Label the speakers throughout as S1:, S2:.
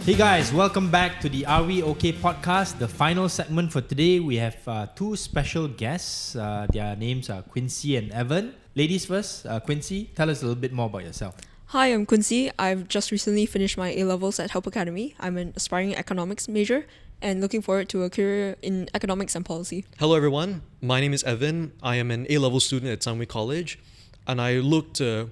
S1: Hey guys, welcome back to the Are We OK podcast. The final segment for today, we have two special guests. Their names are Quincy and Evan. Ladies first, Quincy, tell us a little bit more about yourself.
S2: Hi, I'm Quincy. I've just recently finished my A-levels at Help Academy. I'm an aspiring economics major and looking forward to a career in economics and policy.
S3: Hello everyone, my name is Evan. I am an A-level student at CIMB College and I look to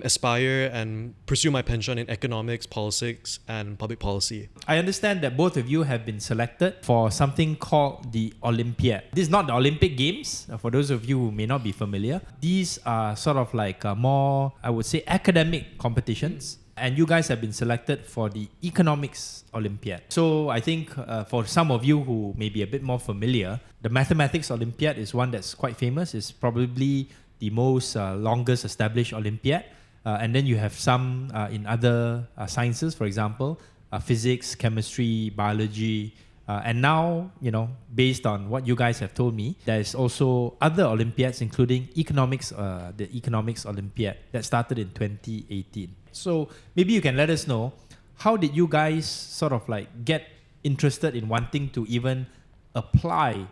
S3: aspire and pursue my penchant in economics, politics and public policy.
S1: I understand that both of you have been selected for something called the Olympiad. This is not the Olympic Games, for those of you who may not be familiar. These are sort of like more, I would say, academic competitions. And you guys have been selected for the Economics Olympiad. So I think for some of you who may be a bit more familiar, the Mathematics Olympiad is one that's quite famous. It's probably the most longest established Olympiad. And then you have some in other sciences, for example, physics, chemistry, biology. And now, based on what you guys have told me, there's also other Olympiads, including economics, the Economics Olympiad that started in 2018. So maybe you can let us know, how did you guys sort of like get interested in wanting to even apply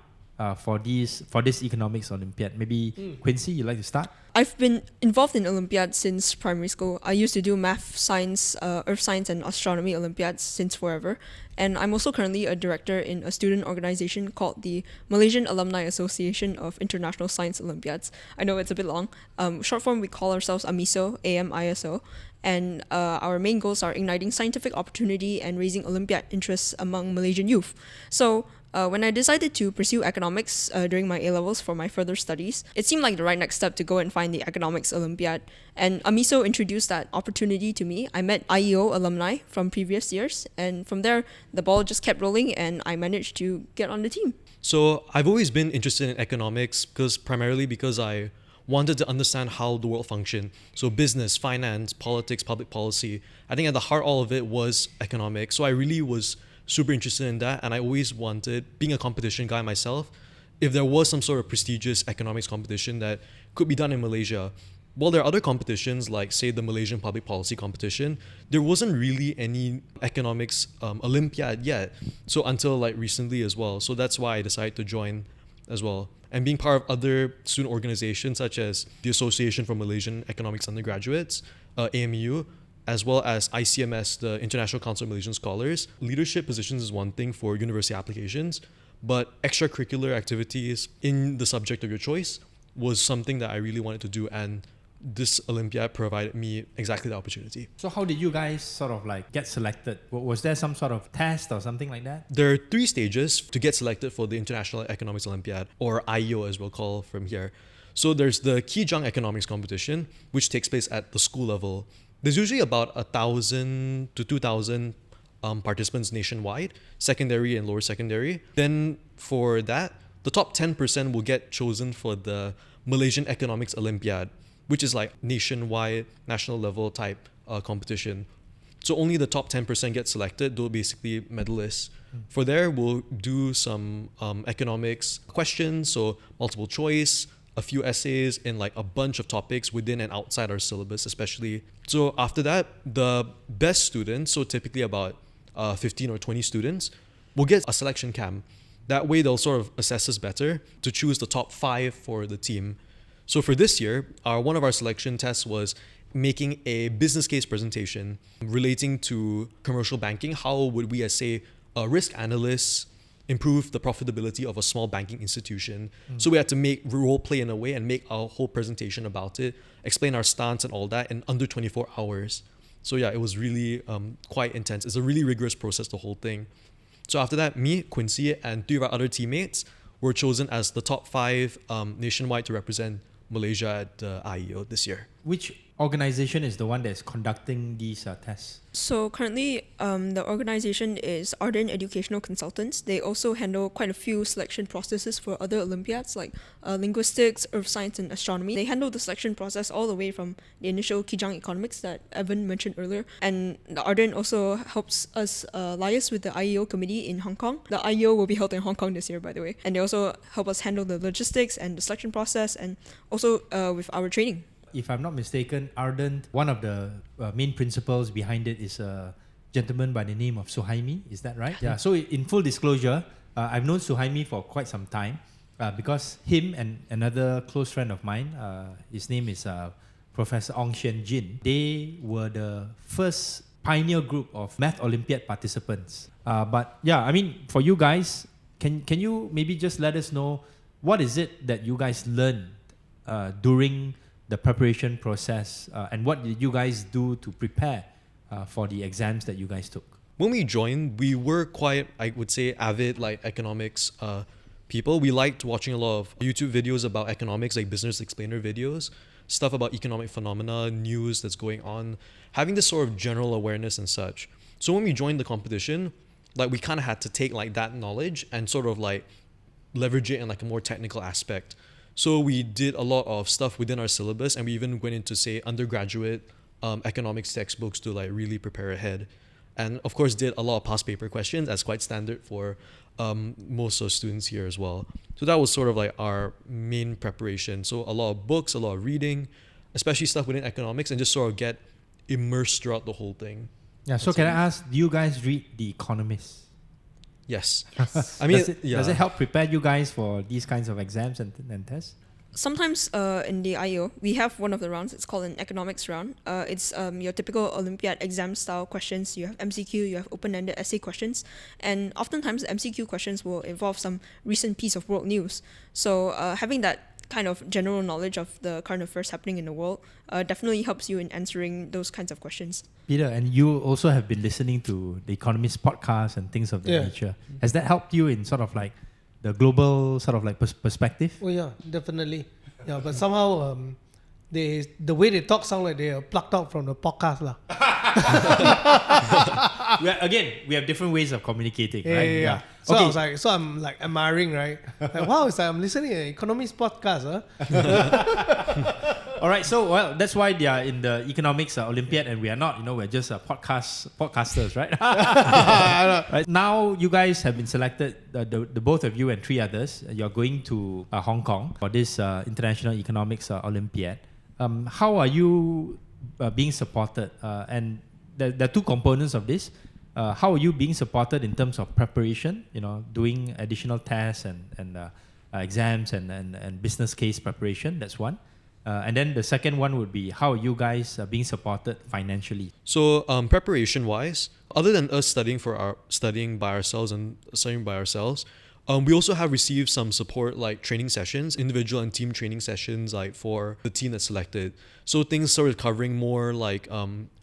S1: for this Economics Olympiad? Maybe Quincy, you'd like to start?
S2: I've been involved in Olympiad since primary school. I used to do math, science, earth science and astronomy Olympiads since forever. And I'm also currently a director in a student organization called the Malaysian Alumni Association of International Science Olympiads. I know it's a bit long. Short form, we call ourselves AMISO, AMISO. And our main goals are igniting scientific opportunity and raising Olympiad interests among Malaysian youth. So when I decided to pursue economics during my A-levels for my further studies, it seemed like the right next step to go and find the Economics Olympiad. And AMISO introduced that opportunity to me. I met IEO alumni from previous years, and from there, the ball just kept rolling and I managed to get on the team.
S3: So I've always been interested in economics primarily because I wanted to understand how the world functioned. So business, finance, politics, public policy. I think at the heart all of it was economics. So I really was super interested in that, and I always wanted, being a competition guy myself, if there was some sort of prestigious economics competition that could be done in Malaysia. While there are other competitions like say the Malaysian Public Policy Competition, there wasn't really any economics Olympiad yet. So until like recently as well. So that's why I decided to join as well. And being part of other student organizations such as the Association for Malaysian Economics Undergraduates, AMU, as well as ICMS, the International Council of Malaysian Scholars. Leadership positions is one thing for university applications, but extracurricular activities in the subject of your choice was something that I really wanted to do, and this Olympiad provided me exactly the opportunity.
S1: So how did you guys sort of like get selected? Was there some sort of test or something like that?
S3: There are 3 stages to get selected for the International Economics Olympiad, or IEO as we'll call from here. So there's the Kijang Economics Competition, which takes place at the school level. There's usually about 1,000 to 2,000 participants nationwide, secondary and lower secondary. Then for that, the top 10% will get chosen for the Malaysian Economics Olympiad, which is like nationwide, national level type competition. So only the top 10% get selected. They're basically medalists. For there, we'll do some economics questions, so multiple choice, a few essays in like a bunch of topics within and outside our syllabus especially. So after that, the best students, so typically about 15 or 20 students, will get a selection camp. That way they'll sort of assess us better to choose the top 5 for the team. So for this year, one of our selection tests was making a business case presentation relating to commercial banking. How would we as say risk analysts improve the profitability of a small banking institution? So we had to role play in a way and make our whole presentation about it, explain our stance and all that in under 24 hours. So yeah, it was really quite intense. It's a really rigorous process, the whole thing. So after that, me, Quincy, and 3 of our other teammates were chosen as the top 5 nationwide to represent Malaysia at the IEO this year.
S1: Which organization is the one that's conducting these tests?
S2: So currently, the organization is Ardent Educational Consultants. They also handle quite a few selection processes for other Olympiads like linguistics, earth science, and astronomy. They handle the selection process all the way from the initial Kijang Economics that Evan mentioned earlier. And the Ardent also helps us liaise with the IEO committee in Hong Kong. The IEO will be held in Hong Kong this year, by the way. And they also help us handle the logistics and the selection process, and also with our training.
S1: If I'm not mistaken, Ardent, one of the main principles behind it is gentleman by the name of Suhaimi. Is that right? Yeah. So in full disclosure, I've known Suhaimi for quite some time because him and another close friend of mine, his name is Professor Ong Shen Jin. They were the first pioneer group of Math Olympiad participants. But yeah, I mean, for you guys, can you maybe just let us know what is it that you guys learned during the preparation process, and what did you guys do to prepare for the exams that you guys took?
S3: When we joined, we were quite, I would say, avid economics people. We liked watching a lot of YouTube videos about economics, like business explainer videos, stuff about economic phenomena, news that's going on, having this sort of general awareness and such. So when we joined the competition, we kind of had to take that knowledge and sort of leverage it in a more technical aspect. So we did a lot of stuff within our syllabus, and we even went into, say, undergraduate economics textbooks to really prepare ahead. And of course did a lot of past paper questions, as quite standard for most of students here as well. So that was sort of our main preparation. So a lot of books, a lot of reading, especially stuff within economics, and just sort of get immersed throughout the whole thing.
S1: Yeah, so can I ask, do you guys read The Economist?
S3: Yes. I mean,
S1: does it help prepare you guys for these kinds of exams and tests?
S2: Sometimes in the IO, we have one of the rounds. It's called an economics round. It's your typical Olympiad exam style questions. You have MCQ, you have open-ended essay questions. And oftentimes the MCQ questions will involve some recent piece of world news. So having that kind of general knowledge of the current affairs happening in the world definitely helps you in answering those kinds of questions.
S1: Peter, and you also have been listening to the Economist podcast and things of that nature. Has that helped you in sort of the global sort of perspective?
S4: Oh yeah, definitely. Yeah, but somehow the way they talk sound like they are plucked out from the podcast lah.
S1: We have different ways of communicating,
S4: Yeah,
S1: right?
S4: yeah. So
S1: Okay.
S4: I was so I'm admiring, right? Wow, it's I'm listening to an economist podcast, huh?
S1: All right, so that's why they are in the Economics Olympiad, and we are not. We're just podcasters, right? Right now, you guys have been selected. The both of you and three others. You're going to Hong Kong for this International Economics Olympiad. How are you being supported? And there are two components of this. How are you being supported in terms of preparation? Doing additional tests and exams and business case preparation. That's one. And then the second one would be, how are you guys being supported financially?
S3: So preparation wise, other than us studying by ourselves, we also have received some support, like training sessions, individual and team training sessions, for the team that's selected. So things sort of covering more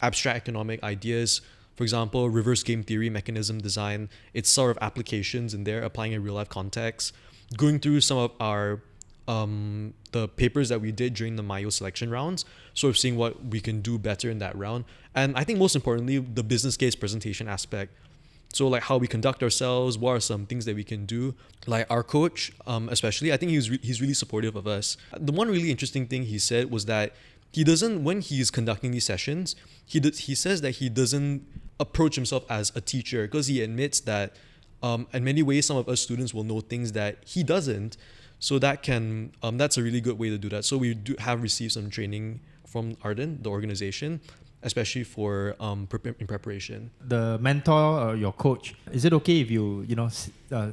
S3: abstract economic ideas. For example, reverse game theory, mechanism design, its sort of applications in there, applying in real life context, going through some of our the papers that we did during the Mayo selection rounds, sort of seeing what we can do better in that round. And I think most importantly, the business case presentation aspect. So how we conduct ourselves, what are some things that we can do. Our coach, especially, I think he's really supportive of us. The one really interesting thing he said was that he doesn't, when he's conducting these sessions, he says that he doesn't approach himself as a teacher, because he admits that in many ways some of us students will know things that he doesn't. So that that's a really good way to do that. So we do have received some training from Arden, the organization, especially for in preparation.
S1: The mentor or your coach, is it okay if you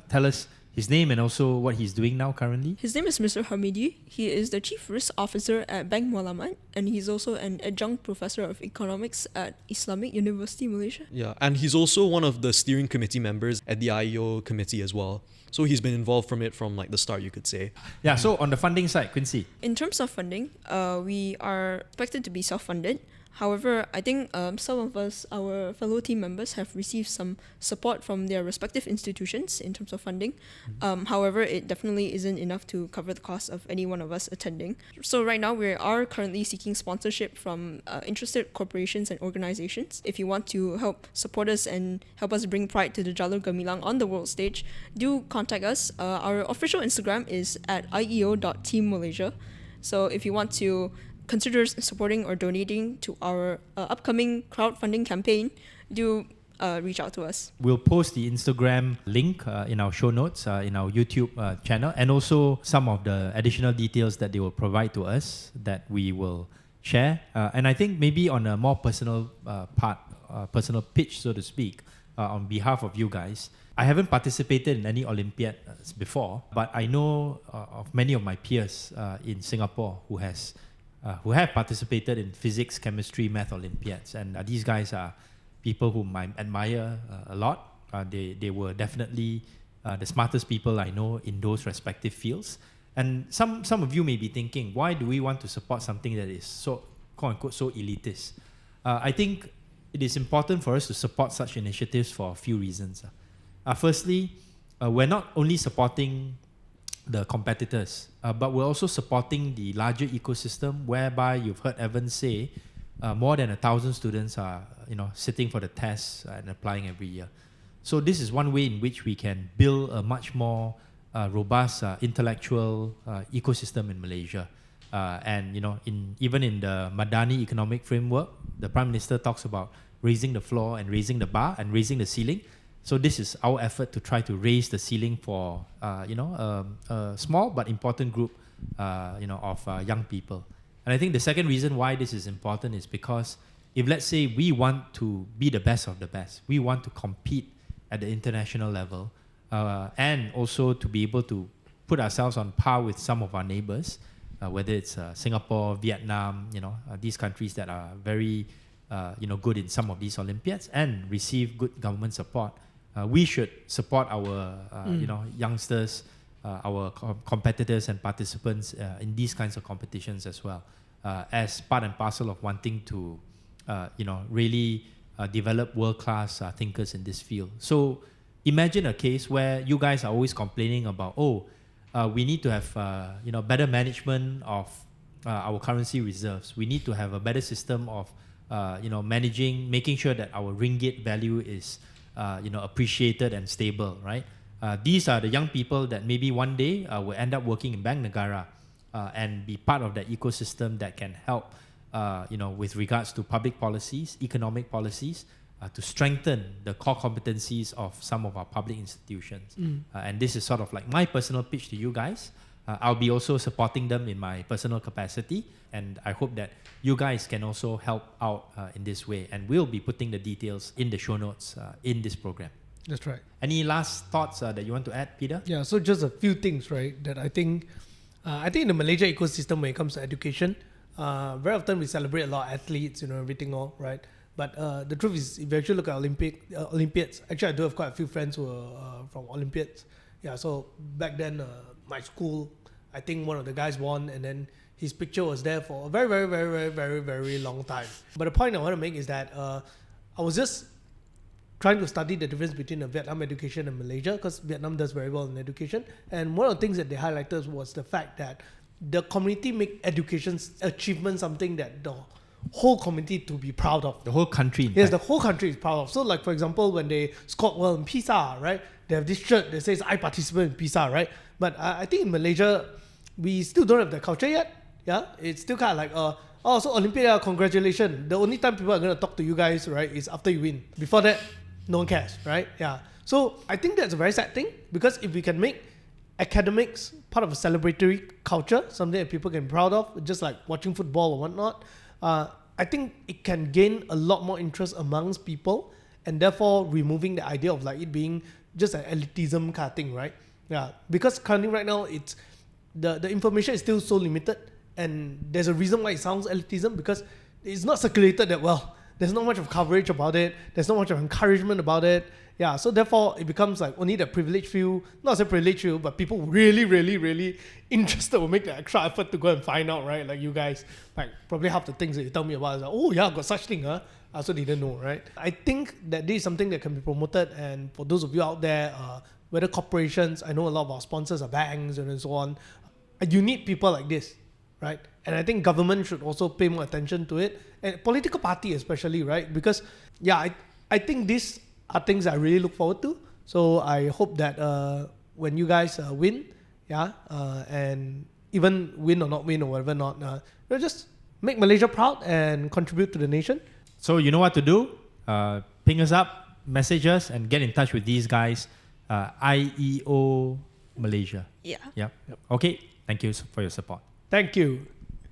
S1: tell us his name and also what he's doing now currently?
S2: His name is Mr. Hamidi. He is the Chief Risk Officer at Bank Mualamat, and he's also an adjunct professor of economics at Islamic University Malaysia.
S3: Yeah, and he's also one of the steering committee members at the IEO committee as well. So he's been involved from the start, you could say.
S1: Yeah, so on the funding side, Quincy.
S2: In terms of funding, we are expected to be self-funded. However, I think some of us, our fellow team members, have received some support from their respective institutions in terms of funding. However, it definitely isn't enough to cover the cost of any one of us attending. So right now, we are currently seeking sponsorship from interested corporations and organizations. If you want to help support us and help us bring pride to the Jalur Gemilang on the world stage, do contact us. Our official Instagram is at ieo.teammalaysia. So if you want to consider supporting or donating to our upcoming crowdfunding campaign, do reach out to us.
S1: We'll post the Instagram link in our show notes, in our YouTube channel, and also some of the additional details that they will provide to us that we will share. And I think maybe on a more personal part personal pitch, so to speak, on behalf of you guys. I haven't participated in any Olympiad before, but I know of many of my peers in Singapore who have participated in physics, chemistry, math Olympiads, and these guys are people whom I admire a lot. They were definitely the smartest people I know in those respective fields. And some of you may be thinking, why do we want to support something that is so, quote unquote, so elitist? I think it is important for us to support such initiatives for a few reasons. Firstly, we're not only supporting the competitors, but we're also supporting the larger ecosystem, whereby you've heard Evan say more than 1,000 students are sitting for the tests and applying every year. So this is one way in which we can build a much more robust intellectual ecosystem in Malaysia. And even in the Madani economic framework, the Prime Minister talks about raising the floor and raising the bar and raising the ceiling. So this is our effort to try to raise the ceiling for a small but important group of young people. And I think the second reason why this is important is because if, let's say, we want to be the best of the best, we want to compete at the international level, and also to be able to put ourselves on par with some of our neighbors, whether it's Singapore, Vietnam, these countries that are very good in some of these Olympiads and receive good government support. We should support our youngsters, our competitors and participants in these kinds of competitions as well, as part and parcel of wanting to really develop world-class thinkers in this field. So imagine a case where you guys are always complaining about, we need to have better management of our currency reserves. We need to have a better system of making sure that our ringgit value is appreciated and stable, right? These are the young people that maybe one day will end up working in Bank Negara and be part of that ecosystem that can help with regards to public policies, economic policies, to strengthen the core competencies of some of our public institutions. And this is sort of like my personal pitch to you guys. I'll be also supporting them in my personal capacity, and I hope that you guys can also help out in this way. And we'll be putting the details in the show notes in this program.
S4: That's right.
S1: Any last thoughts that you want to add, Peter?
S4: Yeah, so just a few things, right, that I think in the Malaysia ecosystem when it comes to education, very often we celebrate a lot of athletes, everything all, right? But the truth is, if you actually look at Olympiads, actually I do have quite a few friends who are from Olympiads. Yeah, so back then, my school, I think one of the guys won, and then his picture was there for a very, very, very, very, very, very long time. But the point I want to make is that I was just trying to study the difference between the Vietnam education and Malaysia, because Vietnam does very well in education. And one of the things that they highlighted was the fact that the community make education's achievement something that the whole community to be proud of.
S1: The whole country.
S4: Yes, the whole country is proud of. So like, for example, when they scored well in PISA, right? They have this shirt that says, I participate in PISA, right? But I think in Malaysia, we still don't have that culture yet. Yeah, it's still kind of like, so Olympiad, congratulations. The only time people are going to talk to you guys, right, is after you win. Before that, no one cares, right? Yeah. So I think that's a very sad thing, because if we can make academics part of a celebratory culture, something that people can be proud of, just like watching football or whatnot, I think it can gain a lot more interest amongst people, and therefore removing the idea of like it being just an elitism kind of thing, right? Yeah, because currently right now, it's the information is still so limited, and there's a reason why it sounds elitism, because it's not circulated that well. There's not much of coverage about it. There's not much of encouragement about it. Yeah, so therefore it becomes like only the privileged few, not say privileged few, but people really, really, really interested will make the extra effort to go and find out, right? Like you guys, like probably half the things that you tell me about is like, oh yeah, got such thing, huh? I also didn't know, right? I think that this is something that can be promoted, and for those of you out there, whether corporations, I know a lot of our sponsors are banks and so on, you need people like this, right? And I think government should also pay more attention to it, and political party especially, right? Because yeah, I think these are things I really look forward to. So I hope that when you guys win, and even win or not win or whatever not, just make Malaysia proud and contribute to the nation.
S1: So you know what to do. Ping us up, message us, and get in touch with these guys. IEO Malaysia.
S2: Yeah.
S1: Yep. Okay. Thank you for your support.
S4: Thank you.